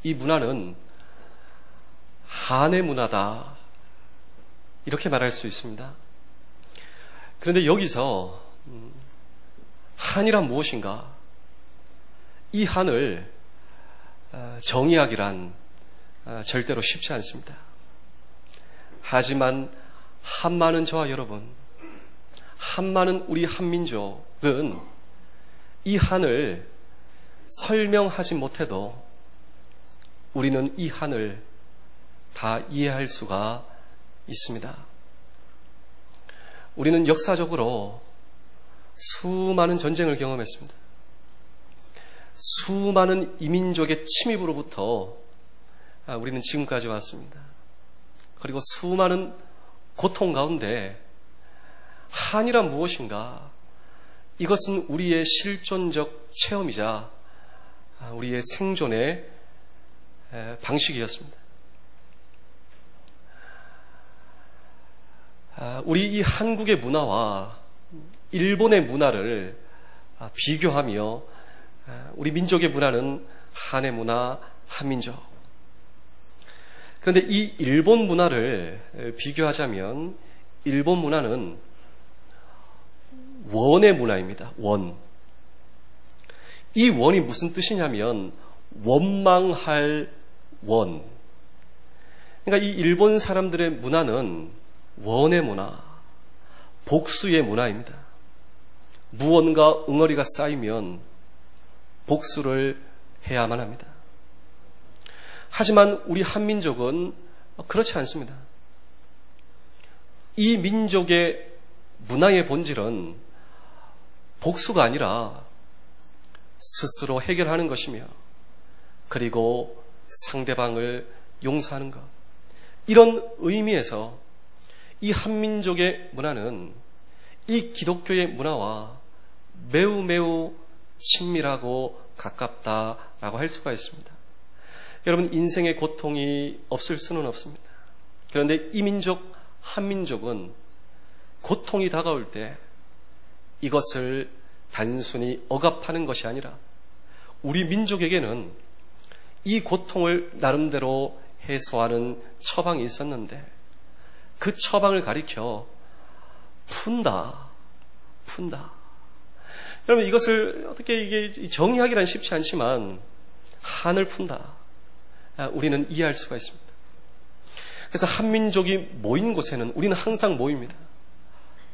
이 문화는 한의 문화다, 이렇게 말할 수 있습니다. 그런데 여기서 한이란 무엇인가? 이 한을 정의하기란 절대로 쉽지 않습니다. 하지만 한많은 저와 여러분, 한많은 우리 한민족은 이 한을 설명하지 못해도 우리는 이 한을 다 이해할 수가 있습니다. 우리는 역사적으로 수많은 전쟁을 경험했습니다. 수많은 이민족의 침입으로부터 우리는 지금까지 왔습니다. 그리고 수많은 고통 가운데 한이란 무엇인가? 이것은 우리의 실존적 체험이자 우리의 생존의 방식이었습니다. 우리 이 한국의 문화와 일본의 문화를 비교하며 우리 민족의 문화는 한의 문화, 한민족. 그런데 이 일본 문화를 비교하자면 일본 문화는 원의 문화입니다. 원. 이 원이 무슨 뜻이냐면 원망할 원. 그러니까 이 일본 사람들의 문화는 원의 문화, 복수의 문화입니다. 무언가 응어리가 쌓이면 복수를 해야만 합니다. 하지만 우리 한민족은 그렇지 않습니다. 이 민족의 문화의 본질은 복수가 아니라 스스로 해결하는 것이며 그리고 상대방을 용서하는 것. 이런 의미에서 이 한민족의 문화는 이 기독교의 문화와 매우 매우 친밀하고 가깝다라고 할 수가 있습니다. 여러분, 인생의 고통이 없을 수는 없습니다. 그런데 이 민족, 한민족은 고통이 다가올 때 이것을 단순히 억압하는 것이 아니라 우리 민족에게는 이 고통을 나름대로 해소하는 처방이 있었는데 그 처방을 가리켜 푼다. 여러분, 이것을 어떻게 이게 정의하기란 쉽지 않지만 한을 푼다. 우리는 이해할 수가 있습니다. 그래서 한민족이 모인 곳에는 우리는 항상 모입니다.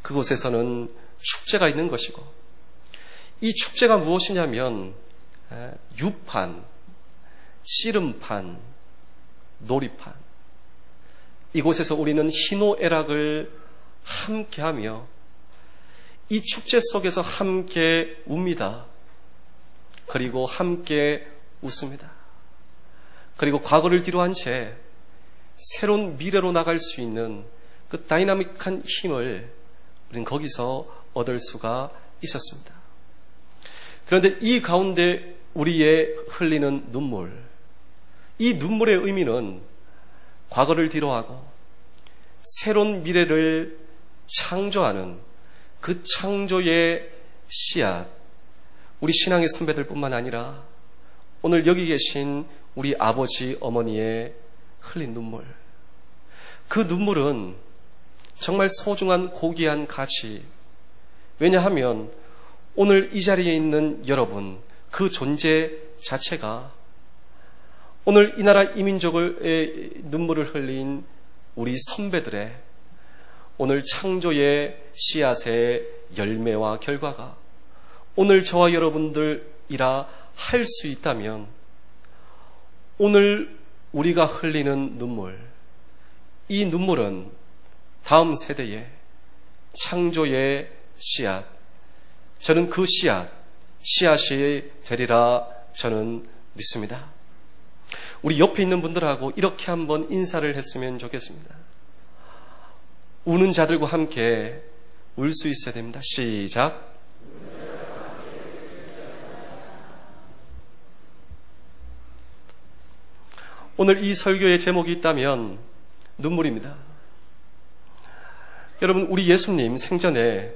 그곳에서는 축제가 있는 것이고 이 축제가 무엇이냐면 유판, 씨름판, 놀이판. 이곳에서 우리는 희노애락을 함께하며 이 축제 속에서 함께 웁니다. 그리고 함께 웃습니다. 그리고 과거를 뒤로한 채 새로운 미래로 나갈 수 있는 그 다이나믹한 힘을 우리는 거기서 얻을 수가 있었습니다. 그런데 이 가운데 우리의 흘리는 눈물, 이 눈물의 의미는 과거를 뒤로하고 새로운 미래를 창조하는 그 창조의 씨앗, 우리 신앙의 선배들뿐만 아니라 오늘 여기 계신 우리 아버지, 어머니의 흘린 눈물, 그 눈물은 정말 소중한 고귀한 가치. 왜냐하면 오늘 이 자리에 있는 여러분, 그 존재 자체가 오늘 이 나라 이민족의 눈물을 흘린 우리 선배들의 오늘 창조의 씨앗의 열매와 결과가 오늘 저와 여러분들이라 할 수 있다면 오늘 우리가 흘리는 눈물, 이 눈물은 다음 세대의 창조의 씨앗, 저는 그 씨앗이 되리라 저는 믿습니다. 우리 옆에 있는 분들하고 이렇게 한번 인사를 했으면 좋겠습니다. 우는 자들과 함께 울 수 있어야 됩니다. 시작. 오늘 이 설교의 제목이 있다면 눈물입니다. 여러분, 우리 예수님 생전에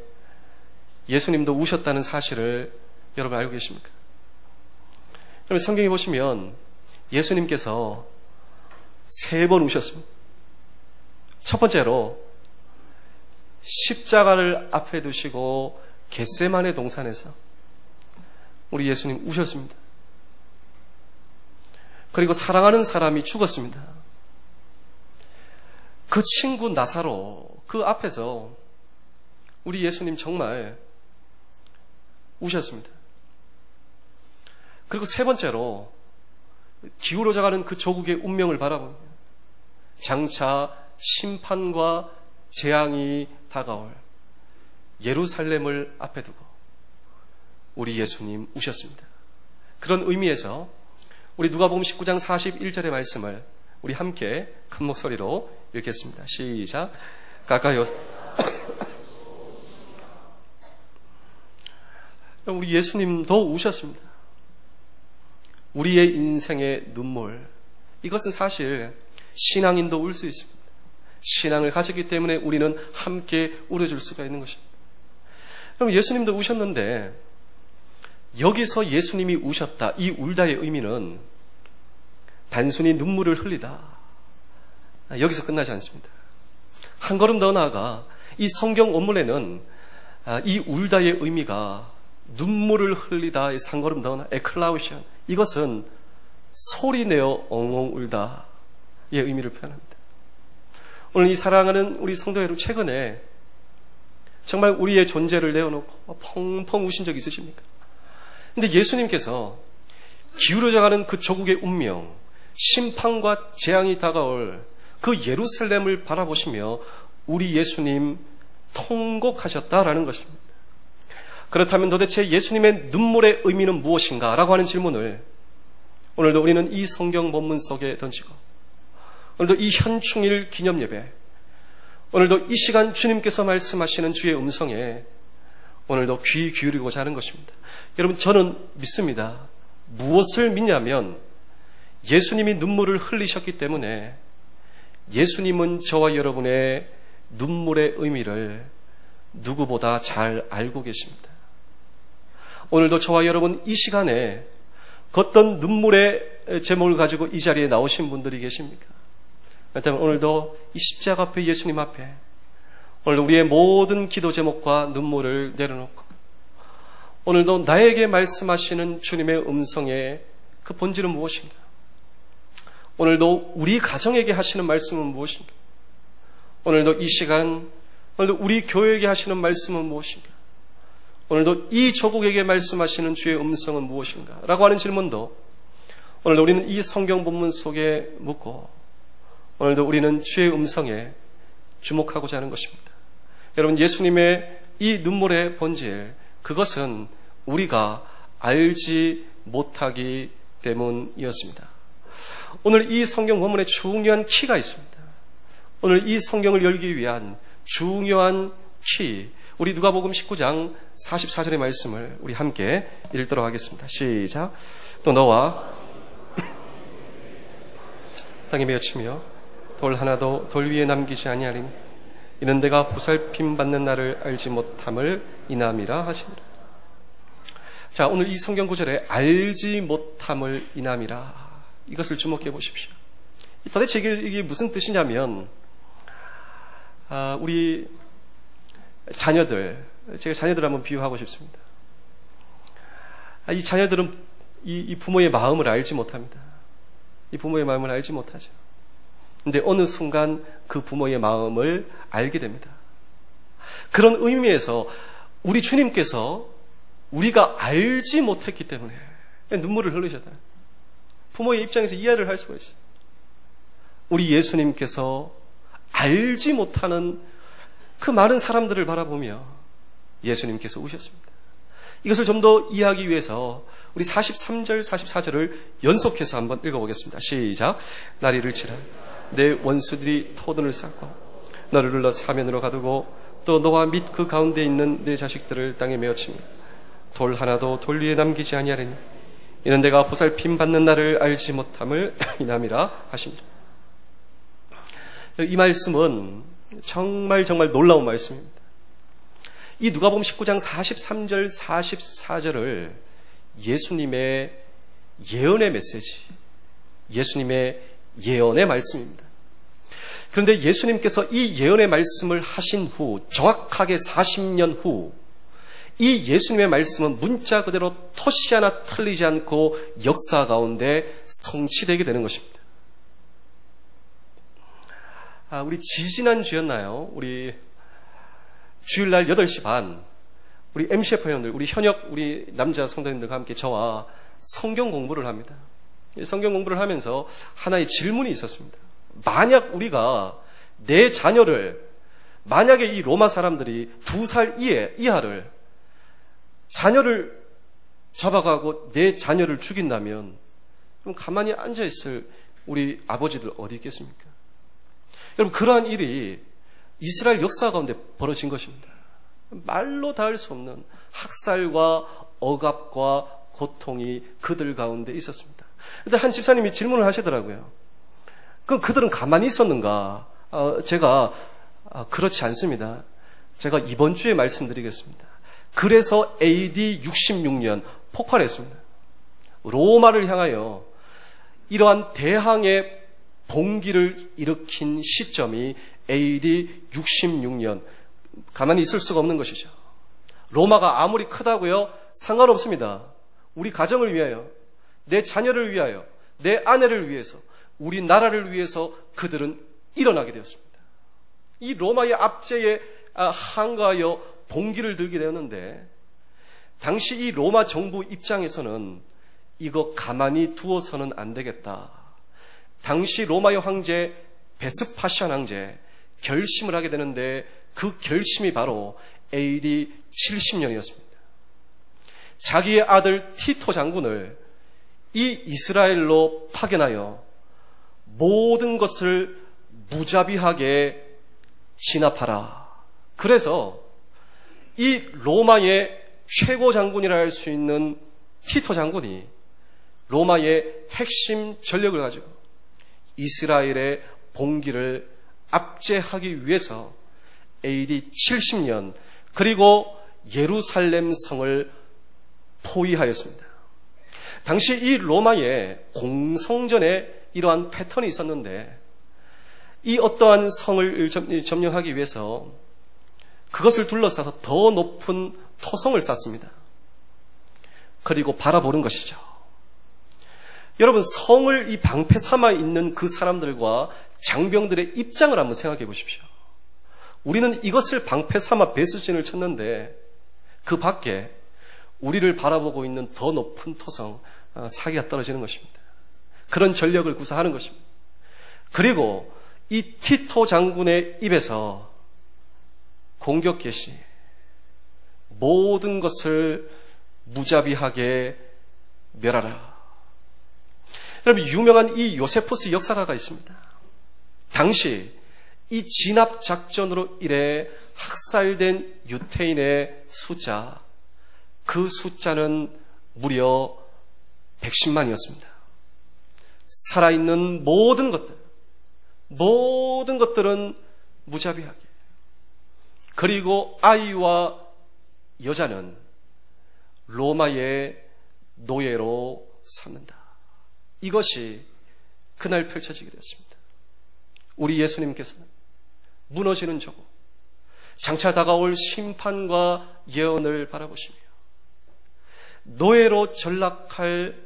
예수님도 우셨다는 사실을 여러분 알고 계십니까? 여러분, 성경에 보시면 예수님께서 3번 우셨습니다. 첫 번째로 십자가를 앞에 두시고 겟세마네 동산에서 우리 예수님 우셨습니다. 그리고 사랑하는 사람이 죽었습니다. 그 친구 나사로 그 앞에서 우리 예수님 정말 우셨습니다. 그리고 3번째로 기울어져가는 그 조국의 운명을 바라봅니다. 장차 심판과 재앙이 다가올 예루살렘을 앞에 두고 우리 예수님 우셨습니다. 그런 의미에서 우리 누가복음 19장 41절의 말씀을 우리 함께 큰 목소리로 읽겠습니다. 시작. 가까이 우리 예수님도 우셨습니다. 우리의 인생의 눈물, 이것은 사실 신앙인도 울 수 있습니다. 신앙을 가졌기 때문에 우리는 함께 울어줄 수가 있는 것입니다. 그럼 예수님도 우셨는데 여기서 예수님이 우셨다, 이 울다의 의미는 단순히 눈물을 흘리다, 여기서 끝나지 않습니다. 한 걸음 더 나아가 이 성경 원문에는 이 울다의 의미가 눈물을 흘리다, 한 걸음 더 나아가 에클라우션, 이것은 소리내어 엉엉 울다의 의미를 표현합니다. 오늘 이 사랑하는 우리 성도 여러분, 최근에 정말 우리의 존재를 내어놓고 펑펑 우신 적 있으십니까? 근데 예수님께서 기울어져가는 그 조국의 운명, 심판과 재앙이 다가올 그 예루살렘을 바라보시며 우리 예수님 통곡하셨다라는 것입니다. 그렇다면 도대체 예수님의 눈물의 의미는 무엇인가? 라고 하는 질문을 오늘도 우리는 이 성경 본문 속에 던지고, 오늘도 이 현충일 기념예배, 오늘도 이 시간 주님께서 말씀하시는 주의 음성에 오늘도 귀 기울이고자 하는 것입니다. 여러분, 저는 믿습니다. 무엇을 믿냐면 예수님이 눈물을 흘리셨기 때문에 예수님은 저와 여러분의 눈물의 의미를 누구보다 잘 알고 계십니다. 오늘도 저와 여러분 이 시간에 어떤 눈물의 제목을 가지고 이 자리에 나오신 분들이 계십니까? 그렇다면 오늘도 이 십자가 앞에 예수님 앞에 오늘도 우리의 모든 기도 제목과 눈물을 내려놓고 오늘도 나에게 말씀하시는 주님의 음성의 그 본질은 무엇인가? 오늘도 우리 가정에게 하시는 말씀은 무엇인가? 오늘도 이 시간, 오늘도 우리 교회에게 하시는 말씀은 무엇인가? 오늘도 이 조국에게 말씀하시는 주의 음성은 무엇인가? 라고 하는 질문도 오늘도 우리는 이 성경 본문 속에 묻고 오늘도 우리는 주의 음성에 주목하고자 하는 것입니다. 여러분, 예수님의 이 눈물의 본질, 그것은 우리가 알지 못하기 때문이었습니다. 오늘 이 성경 본문에 중요한 키가 있습니다. 오늘 이 성경을 열기 위한 중요한 키, 우리 누가복음 19장 44절의 말씀을 우리 함께 읽도록 하겠습니다. 시작. 또 너와 땅에 메어치며 돌 하나도 돌 위에 남기지 아니하리니 이는 내가 보살핌 받는 날을 알지 못함을 인함이라 하시니라. 자, 오늘 이 성경 구절에 알지 못함을 인함이라, 이것을 주목해 보십시오. 도대체 이게 무슨 뜻이냐면 우리 자녀들, 제가 자녀들 한번 비유하고 싶습니다. 이 자녀들은 이 부모의 마음을 알지 못합니다. 이 부모의 마음을 알지 못하죠. 근데 어느 순간 그 부모의 마음을 알게 됩니다. 그런 의미에서 우리 주님께서 우리가 알지 못했기 때문에 눈물을 흘리셨다. 부모의 입장에서 이해를 할 수가 있어요. 우리 예수님께서 알지 못하는 그 많은 사람들을 바라보며 예수님께서 우셨습니다. 이것을 좀 더 이해하기 위해서 우리 43절, 44절을 연속해서 한번 읽어보겠습니다. 시작. 날 이를 치라. 내 원수들이 토둔을 쌓고 너를 눌러 사면으로 가두고 또 너와 및 그 가운데 있는 내 자식들을 땅에 메어치며 돌 하나도 돌 위에 남기지 아니하리니 이는 내가 보살핌 받는 날을 알지 못함을 인함이라 하십니다. 이 말씀은 정말 놀라운 말씀입니다. 이 누가복음 19장 43절, 44절을 예수님의 예언의 메시지, 예수님의 예언의 말씀입니다. 그런데 예수님께서 이 예언의 말씀을 하신 후, 정확하게 40년 후, 이 예수님의 말씀은 문자 그대로 토시 하나 틀리지 않고 역사 가운데 성취되게 되는 것입니다. 우리 지지난주였나요? 우리 주일날 8시 반, 우리 MCF 회원들, 우리 현역, 우리 남자 성도님들과 함께 저와 성경 공부를 합니다. 성경 공부를 하면서 하나의 질문이 있었습니다. 만약 우리가 내 자녀를, 만약에 이 로마 사람들이 2살 이하를 자녀를 잡아가고 내 자녀를 죽인다면 그럼 가만히 앉아있을 우리 아버지들 어디 있겠습니까? 여러분, 그러한 일이 이스라엘 역사 가운데 벌어진 것입니다. 말로 닿을 수 없는 학살과 억압과 고통이 그들 가운데 있었습니다. 그런데 한 집사님이 질문을 하시더라고요. 그럼 그들은 가만히 있었는가? 제가 그렇지 않습니다. 제가 이번 주에 말씀드리겠습니다. 그래서 AD 66년 폭발했습니다. 로마를 향하여 이러한 대항의 봉기를 일으킨 시점이 AD 66년. 가만히 있을 수가 없는 것이죠. 로마가 아무리 크다고요? 상관없습니다. 우리 가정을 위하여, 내 자녀를 위하여, 내 아내를 위해서, 우리 나라를 위해서 그들은 일어나게 되었습니다. 이 로마의 압제에 항거하여 봉기를 들게 되었는데, 당시 이 로마 정부 입장에서는 이거 가만히 두어서는 안 되겠다. 당시 로마의 황제 베스파시안 황제 결심을 하게 되는데, 그 결심이 바로 AD 70년이었습니다. 자기의 아들 티토 장군을 이 이스라엘로 파견하여 모든 것을 무자비하게 진압하라. 그래서 이 로마의 최고 장군이라 할 수 있는 티토 장군이 로마의 핵심 전력을 가지고 이스라엘의 봉기를 압제하기 위해서 AD 70년 그리고 예루살렘 성을 포위하였습니다. 당시 이 로마의 공성전에 이러한 패턴이 있었는데, 이 어떠한 성을 점령하기 위해서 그것을 둘러싸서 더 높은 토성을 쌓습니다. 그리고 바라보는 것이죠. 여러분, 성을 이 방패 삼아 있는 그 사람들과 장병들의 입장을 한번 생각해 보십시오. 우리는 이것을 방패 삼아 배수진을 쳤는데 그 밖에 우리를 바라보고 있는 더 높은 토성, 사기가 떨어지는 것입니다. 그런 전력을 구사하는 것입니다. 그리고 이 티토 장군의 입에서 공격 개시, 모든 것을 무자비하게 멸하라. 여러분, 유명한 이 요세푸스 역사가가 있습니다. 당시 이 진압 작전으로 인해 학살된 유태인의 숫자, 그 숫자는 무려 110만이었습니다. 살아있는 모든 것들은 무자비하게, 그리고 아이와 여자는 로마의 노예로 삼는다. 이것이 그날 펼쳐지게 되었습니다. 우리 예수님께서는 무너지는 저고 장차 다가올 심판과 예언을 바라보시며 노예로 전락할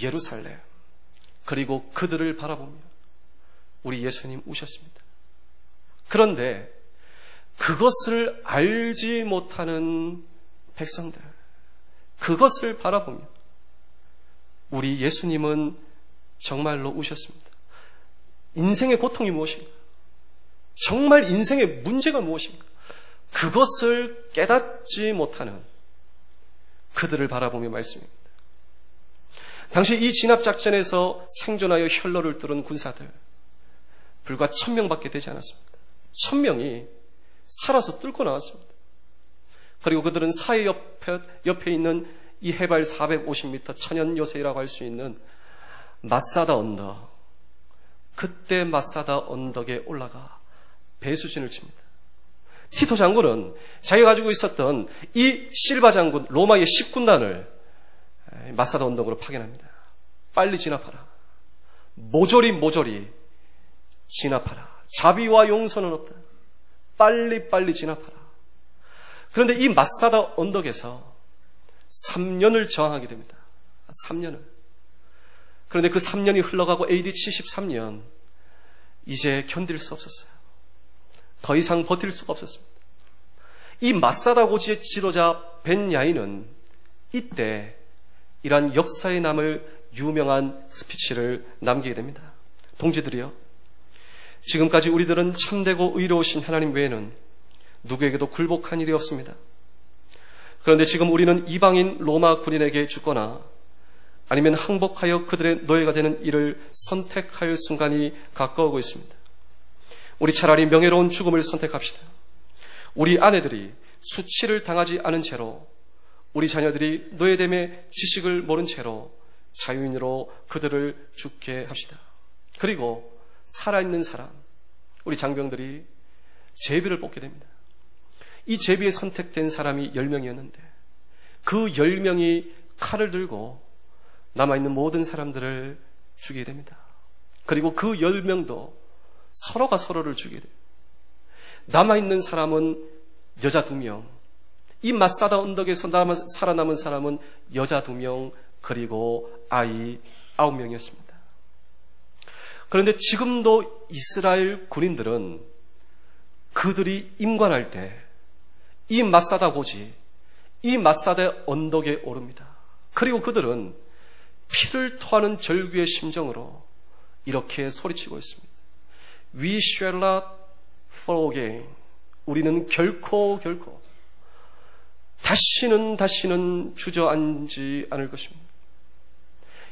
예루살렘, 그리고 그들을 바라보며 우리 예수님 우셨습니다. 그런데 그것을 알지 못하는 백성들, 그것을 바라보며 우리 예수님은 정말로 우셨습니다. 인생의 고통이 무엇인가? 정말 인생의 문제가 무엇인가? 그것을 깨닫지 못하는 그들을 바라보며 말씀입니다. 당시 이 진압작전에서 생존하여 혈로를 뚫은 군사들 불과 1000명밖에 되지 않았습니다. 1000명이 살아서 뚫고 나왔습니다. 그리고 그들은 사해 옆에 있는 이 해발 450m 천연 요새라고 할 수 있는 마사다 언덕, 그때 마사다 언덕에 올라가 배수진을 칩니다. 티토 장군은 자기가 가지고 있었던 이 실바 장군, 로마의 10군단을 마사다 언덕으로 파견합니다. 빨리 진압하라. 모조리 진압하라. 자비와 용서는 없다. 빨리 진압하라. 그런데 이 마사다 언덕에서 3년을 저항하게 됩니다. 3년을. 그런데 그 3년이 흘러가고 AD 73년 이제 견딜 수 없었어요. 더 이상 버틸 수가 없었습니다. 이 마사다 고지의 지도자 벤 야인은 이때 이러한 역사에 남을 유명한 스피치를 남기게 됩니다. 동지들이여, 지금까지 우리들은 참되고 의로우신 하나님 외에는 누구에게도 굴복한 일이 없습니다. 그런데 지금 우리는 이방인 로마 군인에게 죽거나 아니면 항복하여 그들의 노예가 되는 일을 선택할 순간이 가까우고 있습니다. 우리 차라리 명예로운 죽음을 선택합시다. 우리 아내들이 수치를 당하지 않은 채로, 우리 자녀들이 노예됨의 지식을 모른 채로 자유인으로 그들을 죽게 합시다. 그리고 살아있는 사람, 우리 장병들이 제비를 뽑게 됩니다. 이 제비에 선택된 사람이 10명이었는데 그 10명이 칼을 들고 남아있는 모든 사람들을 죽이게 됩니다. 그리고 그 10명도 서로가 서로를 죽이게 됩니다. 남아있는 사람은 여자 2명, 이 마사다 언덕에서 살아남은 사람은 여자 2명, 그리고 아이 9명이었습니다. 그런데 지금도 이스라엘 군인들은 그들이 임관할 때 이 마사다 고지, 이 마사다 언덕에 오릅니다. 그리고 그들은 피를 토하는 절규의 심정으로 이렇게 소리치고 있습니다. We shall not fall again. 우리는 결코 다시는 주저앉지 않을 것입니다.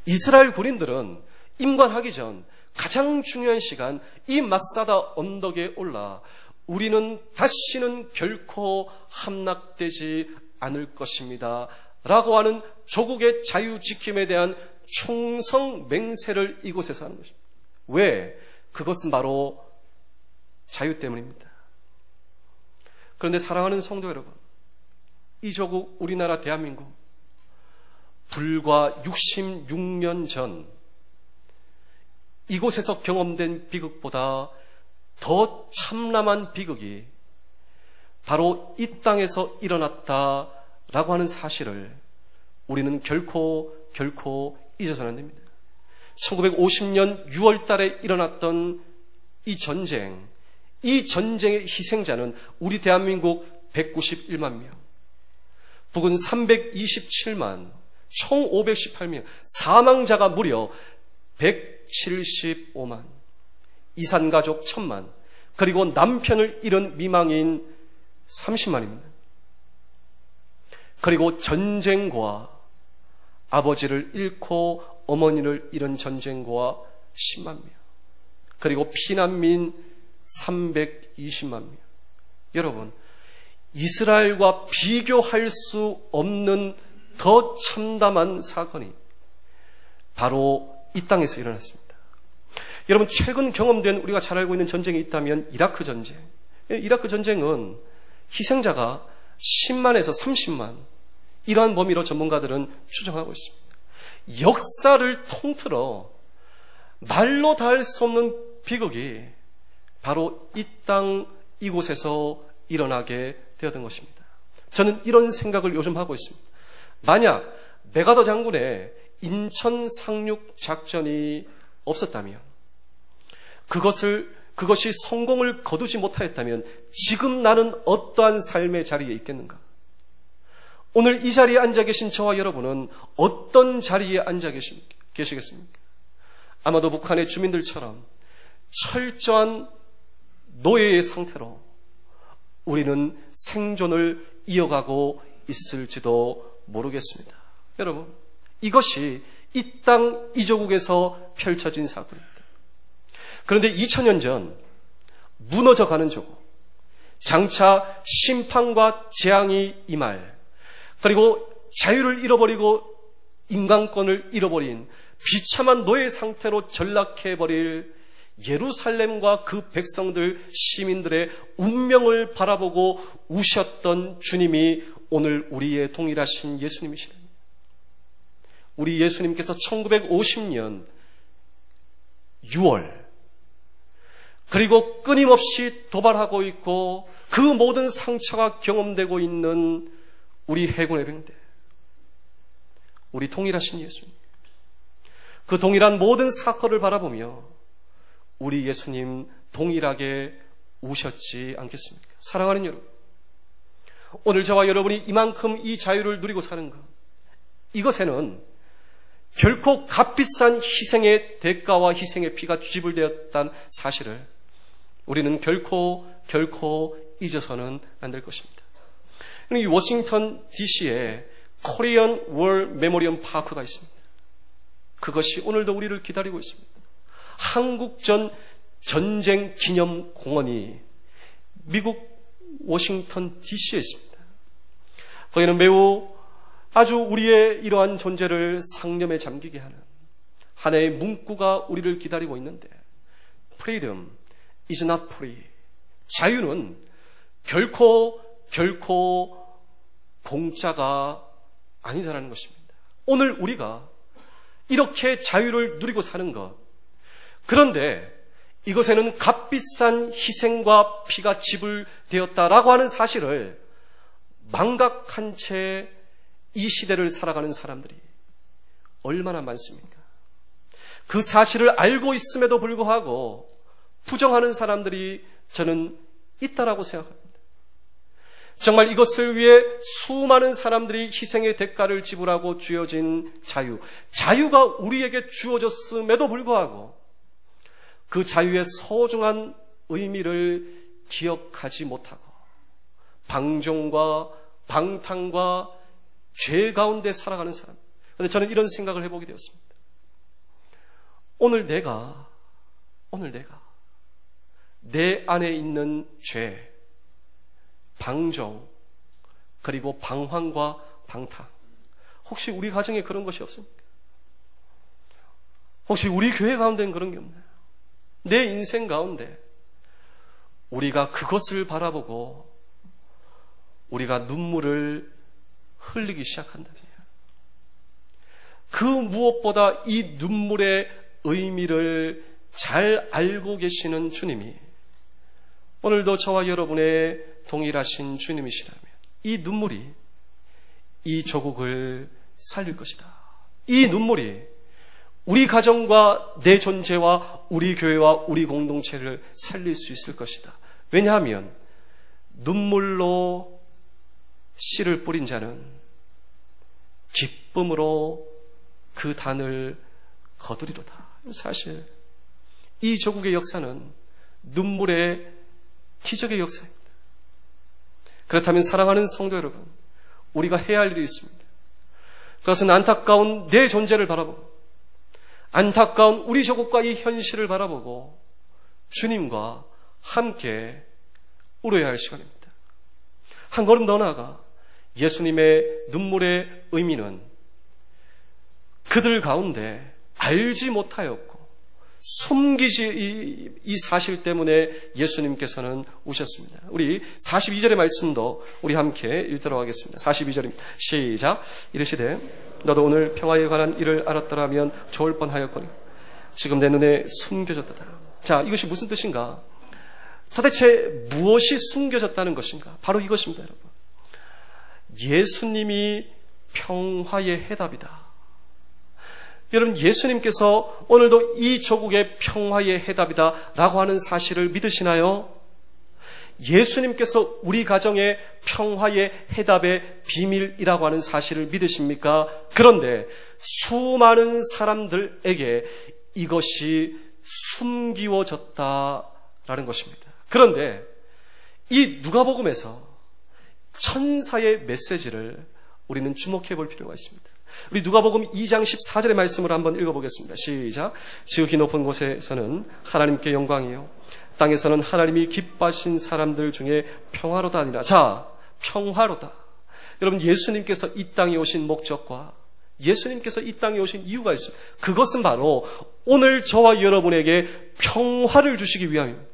이스라엘 군인들은 임관하기 전 가장 중요한 시간, 이 마사다 언덕에 올라 우리는 다시는 결코 함락되지 않을 것입니다 라고 하는 조국의 자유 지킴에 대한 충성 맹세를 이곳에서 하는 것입니다. 왜? 그것은 바로 자유 때문입니다. 그런데 사랑하는 성도 여러분, 이 조국 우리나라 대한민국 불과 66년 전 이곳에서 경험된 비극보다 더 참람한 비극이 바로 이 땅에서 일어났다라고 하는 사실을 우리는 결코 잊어서는 안 됩니다. 1950년 6월 달에 일어났던 이 전쟁의 희생자는 우리 대한민국 191만 명, 북은 327만, 총 518명, 사망자가 무려 175만, 이산가족 1000만, 그리고 남편을 잃은 미망인 30만입니다. 그리고 전쟁과 아버지를 잃고 어머니를 잃은 전쟁과 10만 명, 그리고 피난민 320만 명. 여러분, 이스라엘과 비교할 수 없는 더 참담한 사건이 바로 이 땅에서 일어났습니다. 여러분, 최근 경험된 우리가 잘 알고 있는 전쟁이 있다면 이라크 전쟁. 이라크 전쟁은 희생자가 10만에서 30만, 이러한 범위로 전문가들은 추정하고 있습니다. 역사를 통틀어 말로 다 할 수 없는 비극이 바로 이 땅 이곳에서 일어나게 되었던 것입니다. 저는 이런 생각을 요즘 하고 있습니다. 만약 메가더 장군의 인천 상륙 작전이 없었다면, 그것이 성공을 거두지 못하였다면 지금 나는 어떠한 삶의 자리에 있겠는가? 오늘 이 자리에 앉아 계신 저와 여러분은 어떤 자리에 앉아 계시겠습니까? 아마도 북한의 주민들처럼 철저한 노예의 상태로 우리는 생존을 이어가고 있을지도 모르겠습니다. 여러분, 이것이 이 땅 이조국에서 펼쳐진 사건입니다. 그런데 2000년 전 무너져가는 조국, 장차 심판과 재앙이 임할, 그리고 자유를 잃어버리고 인간권을 잃어버린 비참한 노예 상태로 전락해버릴 예루살렘과 그 백성들, 시민들의 운명을 바라보고 우셨던 주님이 오늘 우리의 동일하신 예수님이시랍니다. 우리 예수님께서 1950년 유월, 그리고 끊임없이 도발하고 있고 그 모든 상처가 경험되고 있는 우리 해군의 병대, 우리 동일하신 예수님, 그 동일한 모든 사건을 바라보며 우리 예수님 동일하게 우셨지 않겠습니까? 사랑하는 여러분, 오늘 저와 여러분이 이만큼 이 자유를 누리고 사는 것, 이것에는 결코 값비싼 희생의 대가와 희생의 피가 지불되었다는 사실을 우리는 결코 잊어서는 안 될 것입니다. 이 워싱턴 DC에 코리안 월 메모리엄 파크가 있습니다. 그것이 오늘도 우리를 기다리고 있습니다. 한국전 전쟁 기념 공원이 미국 워싱턴 DC에 있습니다. 거기는 매우 아주 우리의 이러한 존재를 상념에 잠기게 하는 하나의 문구가 우리를 기다리고 있는데, Freedom is not free. 자유는 결코 공짜가 아니다라는 것입니다. 오늘 우리가 이렇게 자유를 누리고 사는 것, 그런데 이것에는 값비싼 희생과 피가 지불되었다라고 하는 사실을 망각한 채 이 시대를 살아가는 사람들이 얼마나 많습니까? 그 사실을 알고 있음에도 불구하고 부정하는 사람들이 저는 있다라고 생각합니다. 정말 이것을 위해 수많은 사람들이 희생의 대가를 지불하고 주어진 자유가 우리에게 주어졌음에도 불구하고 그 자유의 소중한 의미를 기억하지 못하고 방종과 방탕과 죄 가운데 살아가는 사람. 그런데 저는 이런 생각을 해보게 되었습니다. 오늘 내가 내 안에 있는 죄, 방종, 그리고 방황과 방탕, 혹시 우리 가정에 그런 것이 없습니까? 혹시 우리 교회 가운데는 그런 게 없나요? 내 인생 가운데 우리가 그것을 바라보고 우리가 눈물을 흘리기 시작한다면, 그 무엇보다 이 눈물의 의미를 잘 알고 계시는 주님이 오늘도 저와 여러분의 동일하신 주님이시라면 이 눈물이 이 조국을 살릴 것이다. 이 눈물이 우리 가정과 내 존재와 우리 교회와 우리 공동체를 살릴 수 있을 것이다. 왜냐하면 눈물로 씨를 뿌린 자는 기쁨으로 그 단을 거두리로다. 사실 이 조국의 역사는 눈물의 기적의 역사입니다. 그렇다면 사랑하는 성도 여러분, 우리가 해야 할 일이 있습니다. 그것은 안타까운 내 존재를 바라보고 안타까운 우리 조국과 이 현실을 바라보고 주님과 함께 울어야 할 시간입니다. 한 걸음 더 나아가 예수님의 눈물의 의미는 그들 가운데 알지 못하였고 숨기지 이 사실 때문에 예수님께서는 오셨습니다. 우리 42절의 말씀도 우리 함께 읽도록 하겠습니다. 42절입니다. 시작. 이르시되 너도 오늘 평화에 관한 일을 알았더라면 좋을 뻔하였거니 지금 내 눈에 숨겨졌다. 자, 이것이 무슨 뜻인가? 도대체 무엇이 숨겨졌다는 것인가? 바로 이것입니다, 여러분. 예수님이 평화의 해답이다. 여러분, 예수님께서 오늘도 이 조국의 평화의 해답이다 라고 하는 사실을 믿으시나요? 예수님께서 우리 가정의 평화의 해답의 비밀이라고 하는 사실을 믿으십니까? 그런데 수많은 사람들에게 이것이 숨기워졌다라는 것입니다. 그런데 이 누가복음에서 천사의 메시지를 우리는 주목해 볼 필요가 있습니다. 우리 누가복음 2장 14절의 말씀을 한번 읽어보겠습니다. 시작. 지극히 높은 곳에서는 하나님께 영광이요 땅에서는 하나님이 기뻐하신 사람들 중에 평화로다 하니라. 자, 평화로다. 여러분, 예수님께서 이 땅에 오신 목적과 예수님께서 이 땅에 오신 이유가 있어요. 그것은 바로 오늘 저와 여러분에게 평화를 주시기 위함입니다.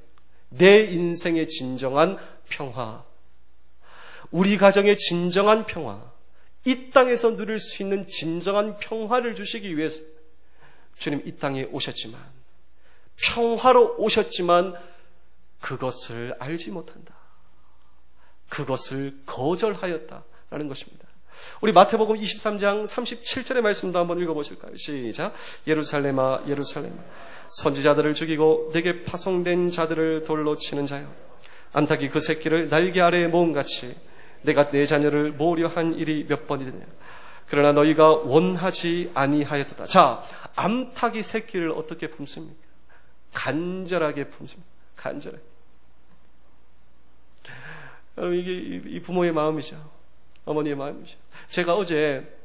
내 인생의 진정한 평화, 우리 가정의 진정한 평화, 이 땅에서 누릴 수 있는 진정한 평화를 주시기 위해서 주님 이 땅에 오셨지만 평화로 오셨지만 그것을 알지 못한다. 그것을 거절하였다라는 것입니다. 우리 마태복음 23장 37절의 말씀도 한번 읽어보실까요? 시작. 예루살렘아 예루살렘아 선지자들을 죽이고 내게 파송된 자들을 돌로 치는 자여, 암탉이 그 새끼를 날개 아래에 모음같이 내가 내 자녀를 모으려 한 일이 몇 번이되냐. 그러나 너희가 원하지 아니하였도다. 자, 암탉이 새끼를 어떻게 품습니까? 간절하게 품습니다. 간절하게. 이게 이 부모의 마음이죠. 어머니의 마음이죠. 제가 어제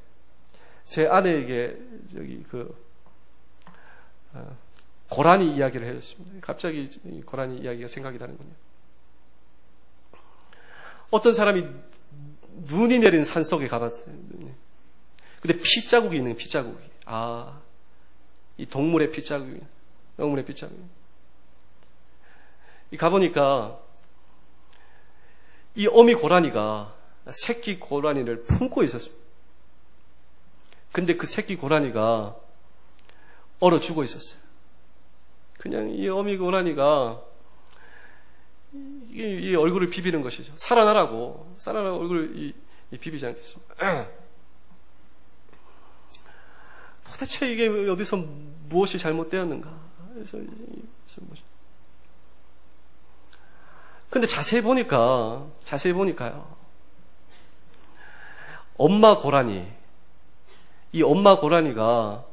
제 아내에게 고라니 이야기를 해줬습니다. 갑자기 고라니 이야기가 생각이 나는군요. 어떤 사람이 눈이 내린 산속에 가봤어요. 근데 피자국이 있는 피자국이. 이 동물의 피자국이. 동물의 피자국이. 가보니까 이 어미 고라니가 새끼 고라니를 품고 있었습니다. 근데 그 새끼 고라니가 얼어 죽어 있었어요. 그냥 이 어미 고라니가 이 얼굴을 비비는 것이죠. 살아나라고 얼굴을 비비지 않겠습니까? 도대체 이게 어디서 무엇이 잘못되었는가? 그래서 근데 자세히 보니까요. 엄마 고라니, 이 엄마 고라니가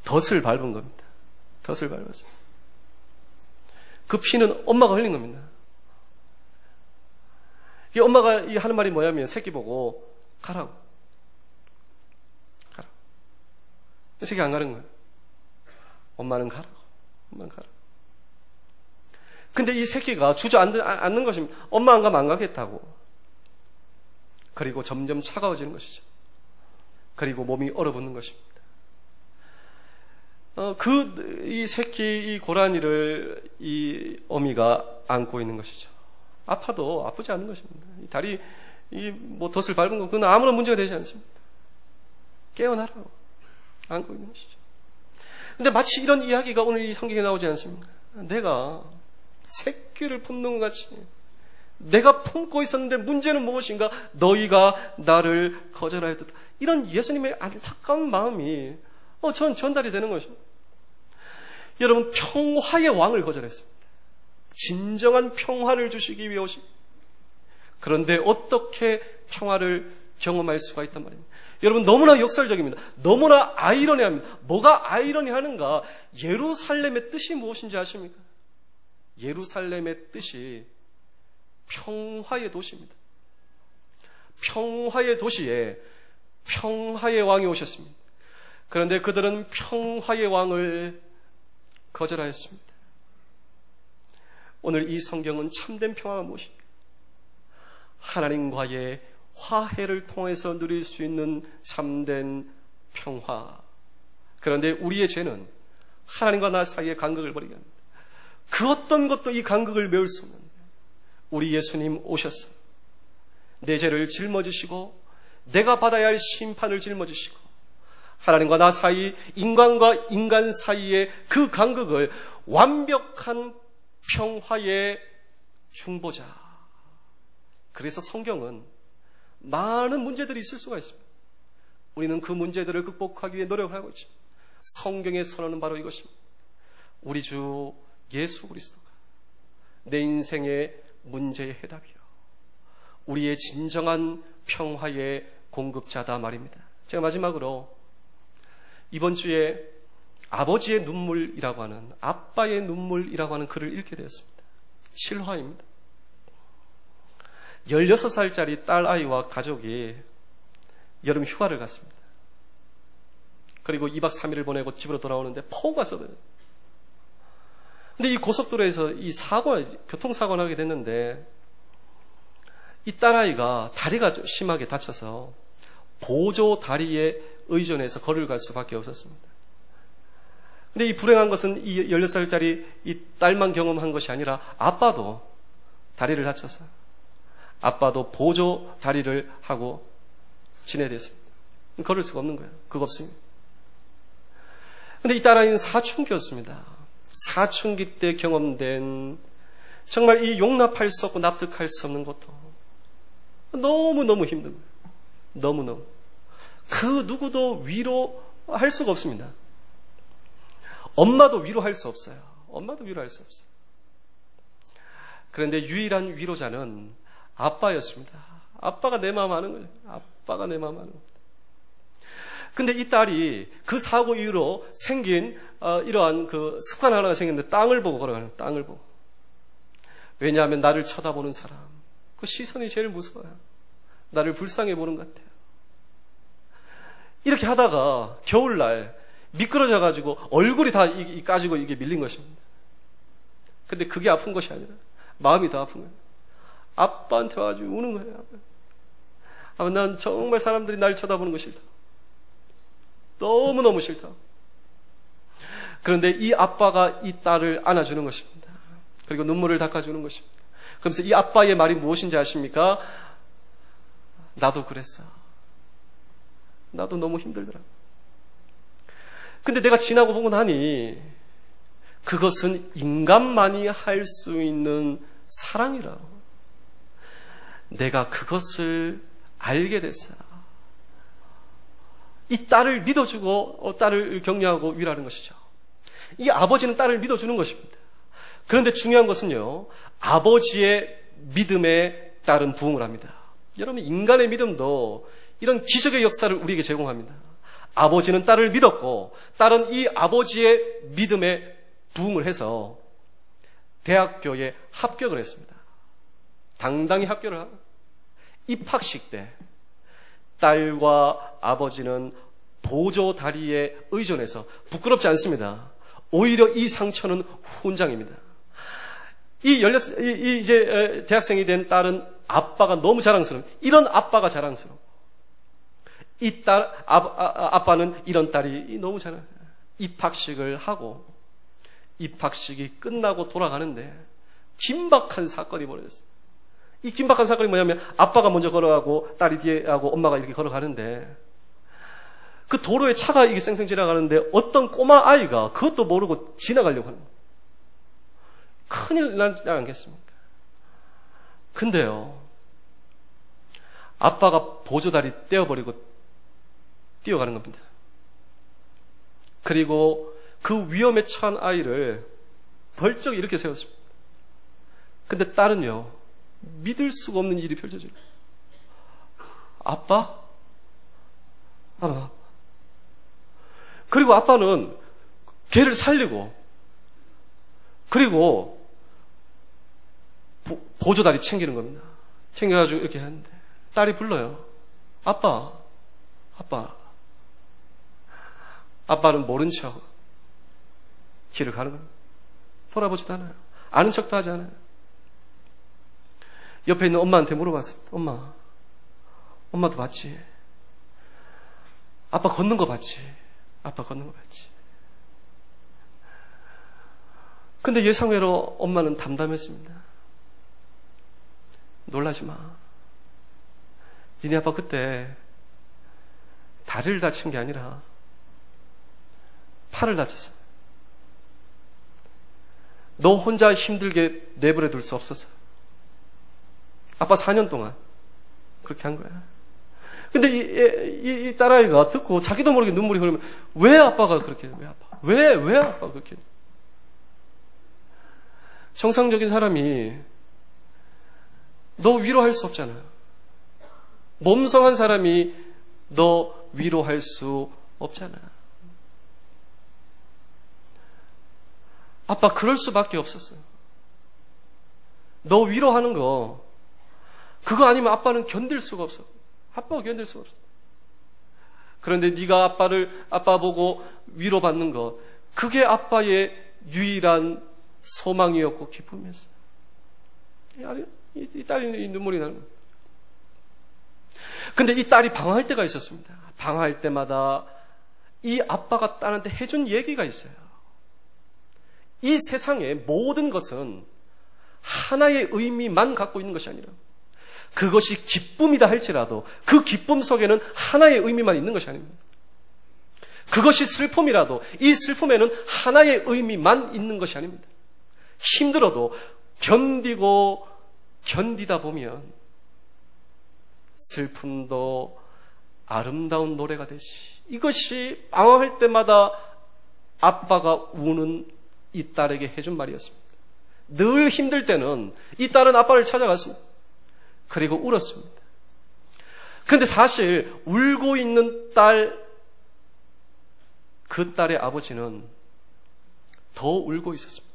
덫을 밟은 겁니다. 덫을 밟았어요. 그 피는 엄마가 흘린 겁니다. 이 엄마가 하는 말이 뭐냐면 새끼 보고 가라고. 가라. 새끼 안 가는 거예요. 엄마는 가라고. 엄마는 가라고. 근데 이 새끼가 주저앉는 것입니다. 엄마 안 가면 안 가겠다고. 그리고 점점 차가워지는 것이죠. 그리고 몸이 얼어붙는 것입니다. 이 새끼, 이 고라니를 이 어미가 안고 있는 것이죠. 아파도 아프지 않은 것입니다. 이 다리, 덫을 밟은 거, 그건 아무런 문제가 되지 않습니다. 깨어나라고 안고 있는 것이죠. 근데 마치 이런 이야기가 오늘 이 성경에 나오지 않습니까? 내가 새끼를 품는 것 같이 내가 품고 있었는데 문제는 무엇인가? 너희가 나를 거절하였다. 이런 예수님의 안타까운 마음이 전달이 되는 것입니다. 여러분, 평화의 왕을 거절했습니다. 진정한 평화를 주시기 위해 오신. 그런데 어떻게 평화를 경험할 수가 있단 말입니다. 여러분, 너무나 역설적입니다. 너무나 아이러니합니다. 뭐가 아이러니하는가? 예루살렘의 뜻이 무엇인지 아십니까? 예루살렘의 뜻이 평화의 도시입니다. 평화의 도시에 평화의 왕이 오셨습니다. 그런데 그들은 평화의 왕을 거절하였습니다. 오늘 이 성경은 참된 평화가 무엇입니까? 하나님과의 화해를 통해서 누릴 수 있는 참된 평화. 그런데 우리의 죄는 하나님과 나 사이의 간극을 벌이게 합니다. 그 어떤 것도 이 간극을 메울 수 없는 우리 예수님 오셔서 내 죄를 짊어지시고 내가 받아야 할 심판을 짊어지시고 하나님과 나 사이, 인간과 인간 사이의 그 간극을 완벽한 평화의 중보자. 그래서 성경은 많은 문제들이 있을 수가 있습니다. 우리는 그 문제들을 극복하기 위해 노력을 하고 있죠. 성경의 선언은 바로 이것입니다. 우리 주 예수 그리스도가 내 인생의 문제의 해답이요, 우리의 진정한 평화의 공급자다 말입니다. 제가 마지막으로 이번 주에 아버지의 눈물이라고 하는, 아빠의 눈물이라고 하는 글을 읽게 되었습니다. 실화입니다. 16살짜리 딸아이와 가족이 여름 휴가를 갔습니다. 그리고 2박 3일을 보내고 집으로 돌아오는데 폭우가 쏟아져요. 근데 이 고속도로에서 교통사고가 나게 됐는데 이 딸아이가 다리가 좀 심하게 다쳐서 보조 다리에 의존해서 걸을 갈 수밖에 없었습니다. 근데 이 불행한 것은 이 16살짜리 이 딸만 경험한 것이 아니라 아빠도 다리를 다쳐서 아빠도 보조 다리를 하고 지내야 됐습니다. 걸을 수가 없는 거예요. 그거 없습니다. 근데 이 딸아이는 사춘기였습니다. 사춘기 때 경험된 정말 이 용납할 수 없고 납득할 수 없는 것도 너무너무 힘든 거예요. 너무너무. 그 누구도 위로할 수가 없습니다. 엄마도 위로할 수 없어요. 엄마도 위로할 수 없어요. 그런데 유일한 위로자는 아빠였습니다. 아빠가 내 마음 아는 거예요. 아빠가 내 마음 아는 거예요. 근데 이 딸이 그 사고 이후로 생긴 이러한 그 습관 하나가 생겼는데 땅을 보고 걸어가는, 땅을 보고. 왜냐하면 나를 쳐다보는 사람, 그 시선이 제일 무서워요. 나를 불쌍해 보는 것 같아요. 이렇게 하다가 겨울날 미끄러져가지고 얼굴이 다 까지고 이게 밀린 것입니다. 근데 그게 아픈 것이 아니라 마음이 더 아픈 거예요. 아빠한테 와가지고 우는 거예요. 난 정말 사람들이 날 쳐다보는 거 싫다. 너무너무 싫다. 그런데 이 아빠가 이 딸을 안아주는 것입니다. 그리고 눈물을 닦아주는 것입니다. 그러면서 이 아빠의 말이 무엇인지 아십니까? 나도 그랬어. 나도 너무 힘들더라. 근데 내가 지나고 보고 나니 그것은 인간만이 할 수 있는 사랑이라. 내가 그것을 알게 됐어요. 이 딸을 믿어주고 딸을 격려하고 위로하는 것이죠. 이 아버지는 딸을 믿어주는 것입니다. 그런데 중요한 것은요, 아버지의 믿음에 따른 부응을 합니다. 여러분, 인간의 믿음도 이런 기적의 역사를 우리에게 제공합니다. 아버지는 딸을 믿었고 딸은 이 아버지의 믿음에 부응을 해서 대학교에 합격을 했습니다. 당당히 합격을 하고 입학식 때 딸과 아버지는 보조 다리에 의존해서 부끄럽지 않습니다. 오히려 이 상처는 훈장입니다. 이제 대학생이 된 딸은 아빠가 너무 자랑스러워. 이런 아빠가 자랑스러워. 이 딸, 아빠는 이런 딸이 너무 자랑스러워. 입학식을 하고 입학식이 끝나고 돌아가는데 긴박한 사건이 벌어졌어요. 이 긴박한 사건이 뭐냐면 아빠가 먼저 걸어가고 딸이 뒤에 하고 엄마가 이렇게 걸어가는데 그 도로에 차가 이게 쌩쌩 지나가는데 어떤 꼬마 아이가 그것도 모르고 지나가려고 하는 거예요. 큰일 나지 않겠습니까? 근데요, 아빠가 보조다리 떼어버리고 뛰어가는 겁니다. 그리고 그 위험에 처한 아이를 벌쩍 이렇게 세웠습니다. 근데 딸은요, 믿을 수가 없는 일이 펼쳐져요. 아빠? 그리고 아빠는 걔를 살리고, 그리고 보조다리 챙기는 겁니다. 챙겨가지고 이렇게 하는데 딸이 불러요. 아빠. 아빠는 모른 척 길을 가는 겁니다. 돌아보지도 않아요. 아는 척도 하지 않아요. 옆에 있는 엄마한테 물어봤습니다. 엄마도 봤지? 아빠 걷는 거 봤지? 근데 예상외로 엄마는 담담했습니다. 놀라지 마. 니네 아빠 그때 다리를 다친 게 아니라 팔을 다쳤어. 너 혼자 힘들게 내버려 둘 수 없어서. 아빠 4년 동안 그렇게 한 거야. 근데 이 딸아이가 듣고 자기도 모르게 눈물이 흐르면 왜 아빠가 그렇게 해? 왜 아빠가 그렇게 해? 정상적인 사람이 너 위로할 수 없잖아. 몸성한 사람이 너 위로할 수 없잖아. 아빠 그럴 수밖에 없었어요. 너 위로하는 거 그거 아니면 아빠는 견딜 수가 없어. 아빠가 견딜 수가 없어. 그런데 네가 아빠 보고 위로받는 거 그게 아빠의 유일한 소망이었고 기쁨이었어요. 이 딸이 눈물이 나는 거예요. 근데 이 딸이 방황할 때가 있었습니다. 방황할 때마다 이 아빠가 딸한테 해준 얘기가 있어요. 이 세상의 모든 것은 하나의 의미만 갖고 있는 것이 아니라 그것이 기쁨이다 할지라도 그 기쁨 속에는 하나의 의미만 있는 것이 아닙니다. 그것이 슬픔이라도 이 슬픔에는 하나의 의미만 있는 것이 아닙니다. 힘들어도 견디다 보면 슬픔도 아름다운 노래가 되지. 이것이 방황할 때마다 아빠가 우는 이 딸에게 해준 말이었습니다. 늘 힘들 때는 이 딸은 아빠를 찾아갔습니다. 그리고 울었습니다. 그런데 사실 울고 있는 그 딸의 아버지는 더 울고 있었습니다.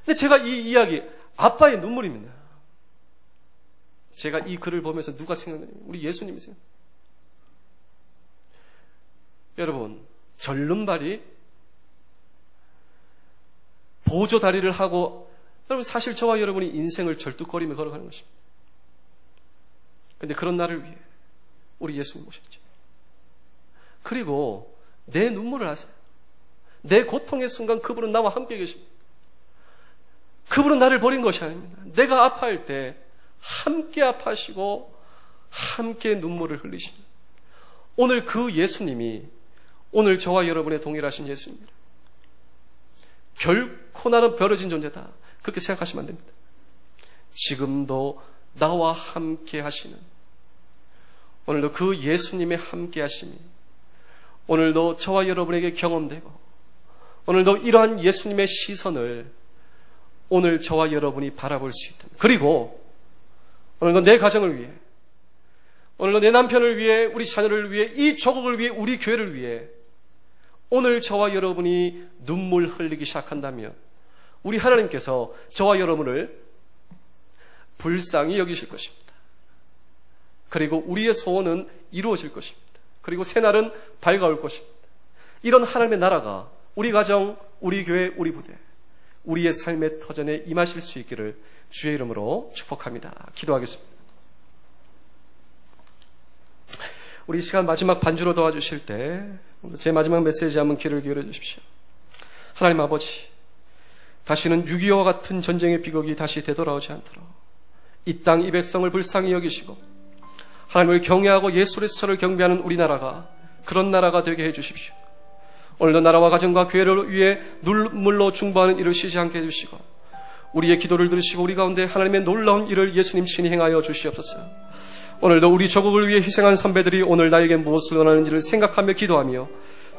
근데 제가 이 이야기, 아빠의 눈물입니다. 제가 이 글을 보면서 누가 생각나요? 우리 예수님이세요. 여러분, 절름발이 보조 다리를 하고, 여러분 사실 저와 여러분이 인생을 절뚝거리며 걸어가는 것입니다. 그런데 그런 나를 위해 우리 예수님 오셨죠. 그리고 내 눈물을 아세요. 내 고통의 순간 그분은 나와 함께 계십니다. 그분은 나를 버린 것이 아닙니다. 내가 아파할 때 함께 아파하시고 함께 눈물을 흘리십니다. 오늘 그 예수님이 오늘 저와 여러분의 동일하신 예수님입니다. 결코 나는 버려진 존재다. 그렇게 생각하시면 안 됩니다. 지금도 나와 함께 하시는, 오늘도 그 예수님의 함께 하심이 오늘도 저와 여러분에게 경험되고, 오늘도 이러한 예수님의 시선을 오늘 저와 여러분이 바라볼 수 있다. 그리고 오늘도 내 가정을 위해, 오늘도 내 남편을 위해, 우리 자녀를 위해, 이 조국을 위해, 우리 교회를 위해 오늘 저와 여러분이 눈물 흘리기 시작한다면 우리 하나님께서 저와 여러분을 불쌍히 여기실 것입니다. 그리고 우리의 소원은 이루어질 것입니다. 그리고 새날은 밝아올 것입니다. 이런 하나님의 나라가 우리 가정, 우리 교회, 우리 부대, 우리의 삶의 터전에 임하실 수 있기를 주의 이름으로 축복합니다. 기도하겠습니다. 우리 이 시간 마지막 반주로 도와주실 때 제 마지막 메시지 한번 귀를 기울여 주십시오. 하나님 아버지, 다시는 6.25와 같은 전쟁의 비극이 다시 되돌아오지 않도록 이 땅 이 백성을 불쌍히 여기시고 하나님을 경외하고 예수 그리스도를 경배하는 우리나라가 그런 나라가 되게 해주십시오. 오늘도 나라와 가정과 교회를 위해 눈물로 중보하는 일을 쉬지 않게 해주시고 우리의 기도를 들으시고 우리 가운데 하나님의 놀라운 일을 예수님 친히 행하여 주시옵소서. 오늘도 우리 조국을 위해 희생한 선배들이 오늘 나에게 무엇을 원하는지를 생각하며 기도하며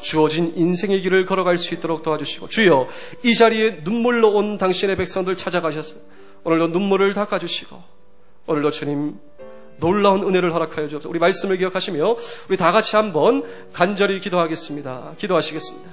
주어진 인생의 길을 걸어갈 수 있도록 도와주시고, 주여 이 자리에 눈물로 온 당신의 백성들 찾아가셔서 오늘도 눈물을 닦아주시고 오늘도 주님 놀라운 은혜를 허락하여 주옵소서. 우리 말씀을 기억하시며 우리 다 같이 한번 간절히 기도하겠습니다. 기도하시겠습니다.